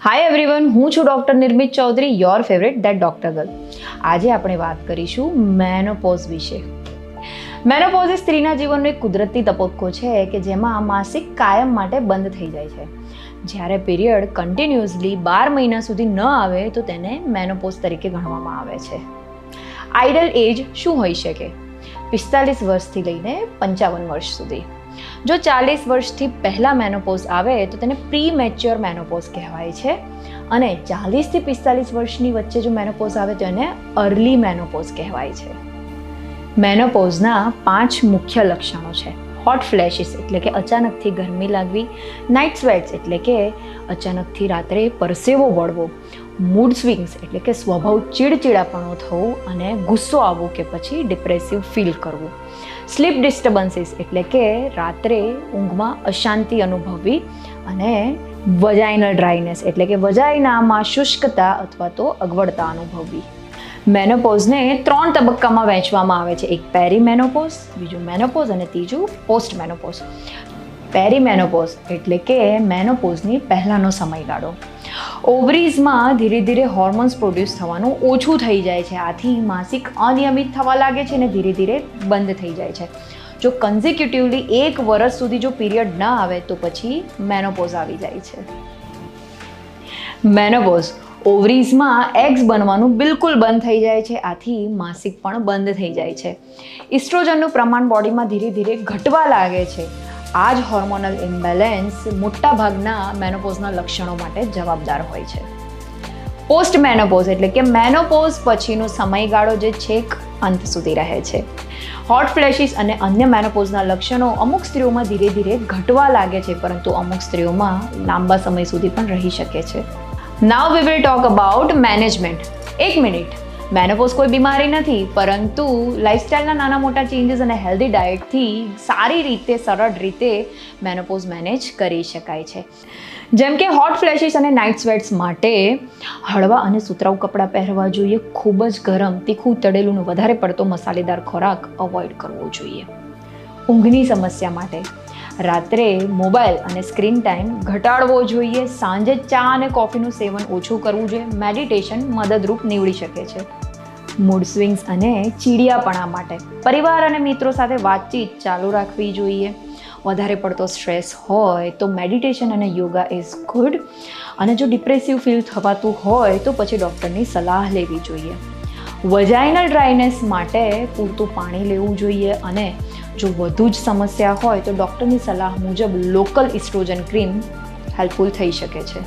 Hi everyone, હું છું doctor Nirmit Chaudhary, your favourite that doctor girl. આજે આપણે વાત કરીશું મેનોપોઝ વિશે. મેનોપોઝ એ સ્ત્રીના જીવનનો એક કુદરતી તબક્કો છે કે જેમાં માસિક કાયમ માટે બંધ થઈ જાય છે. જ્યારે પીરિયડ કન્ટિન્યુઅસલી 12 મહિના સુધી ન આવે તો તેને મેનોપોઝ તરીકે ગણવામાં આવે છે. આઇડલ એજ શું હોઈ શકે? 45 વર્ષથી લઈને 55 વર્ષ સુધી. જો 40 વર્ષથી પહેલાં મેનોપોઝ આવે તો તેને પ્રી મેચ્યોર મેનોપોઝ કહેવાય છે, અને 40થી 45 વર્ષની વચ્ચે જો મેનોપોઝ આવે તો એને અર્લી મેનોપોઝ કહેવાય છે. મેનોપોઝના 5 મુખ્ય લક્ષણો છે. હોટ ફ્લેશિસ એટલે કે અચાનકથી ગરમી લાગવી, નાઇટ સ્વેટ્સ એટલે કે અચાનકથી રાત્રે પરસેવો વળવો, મૂડ સ્વિંગ્સ એટલે કે સ્વભાવ ચીડચીડાપણો થવો અને ગુસ્સો આવવો કે પછી ડિપ્રેસિવ ફીલ કરવું, સ્લીપ ડિસ્ટર્બન્સીસ એટલે કે રાત્રે ઊંઘમાં અશાંતિ અનુભવવી, અને વજાઇનલ ડ્રાયનેસ એટલે કે વજાઇનામાં શુષ્કતા અથવા તો અગવડતા અનુભવવી. મેનોપોઝને 3 તબક્કામાં વહેંચવામાં આવે છે. એક પેરીમેનોપોઝ, બીજું મેનોપોઝ અને ત્રીજું પોસ્ટ મેનોપોઝ. પેરીમેનોપોઝ એટલે કે મેનોપોઝની પહેલાંનો સમયગાળો. ઓવરીઝમાં ધીરે ધીરે હોર્મોન્સ પ્રોડ્યુસ થવાનું ઓછું થઈ જાય છે. આથી માસિક અનિયમિત થવા લાગે છે અને ધીરે ધીરે બંધ થઈ જાય છે. જો કન્ઝિક્યુટિવલી 1 વર્ષ સુધી જો પીરિયડ ન આવે તો પછી મેનોપોઝ આવી જાય છે. મેનોપોઝ ઓવરીઝમાં એગ્સ બનવાનું બિલકુલ બંધ થઈ જાય છે. આથી માસિક પણ બંધ થઈ જાય છે. ઇસ્ટ્રોજનનું પ્રમાણ બોડીમાં ધીરે ધીરે ઘટવા લાગે છે. આ જ હોર્મોનલ ઇમ્બેલેન્સ મોટાભાગના મેનોપોઝના લક્ષણો માટે જવાબદાર હોય છે. પોસ્ટ મેનોપોઝ એટલે કે મેનોપોઝ પછીનો સમયગાળો જે છેક અંત સુધી રહે છે. હોટ ફ્લેશિસ અને અન્ય મેનોપોઝના લક્ષણો અમુક સ્ત્રીઓમાં ધીરે ધીરે ઘટવા લાગે છે, પરંતુ અમુક સ્ત્રીઓમાં લાંબા સમય સુધી પણ રહી શકે છે. Now we will talk about management. 1 minute. Menopause કોઈ બીમારી નથી, પરંતુ લાઇફસ્ટાઇલના નાના મોટા ચેન્જીસ અને હેલ્ધી ડાયટથી સારી રીતે, સરળ રીતે મેનોપોઝ મેનેજ કરી શકાય છે. જેમ કે હોટ ફ્લેશિસ અને નાઇટ સ્વેટ્સ માટે હળવા અને સુતરાઉ કપડાં પહેરવા જોઈએ. ખૂબ જ ગરમ, તીખું, તળેલું, વધારે પડતો મસાલેદાર ખોરાક અવોઇડ કરવો જોઈએ. ઊંઘની સમસ્યા માટે રાત્રે મોબાઈલ અને સ્ક્રીન ટાઈમ ઘટાડવો જોઈએ. સાંજે ચા અને કોફીનું સેવન ઓછું કરવું જોઈએ. મેડિટેશન મદદરૂપ નીવડી શકે છે. મૂડ સ્વિંગ્સ અને ચીડિયાપણા માટે પરિવાર અને મિત્રો સાથે વાતચીત ચાલુ રાખવી જોઈએ. વધારે પડતો સ્ટ્રેસ હોય તો મેડિટેશન અને યોગા ઇઝ ગુડ. અને જો ડિપ્રેસિવ ફીલ થવાતું હોય તો પછી ડૉક્ટરની સલાહ લેવી જોઈએ. વજાઇનલ ડ્રાયનેસ માટે પૂરતું પાણી લેવું જોઈએ, અને જો વધુ જ સમસ્યા હોય તો ડૉક્ટરની સલાહ મુજબ લોકલ ઇસ્ટ્રોજન ક્રીમ હેલ્પફુલ થઈ શકે છે.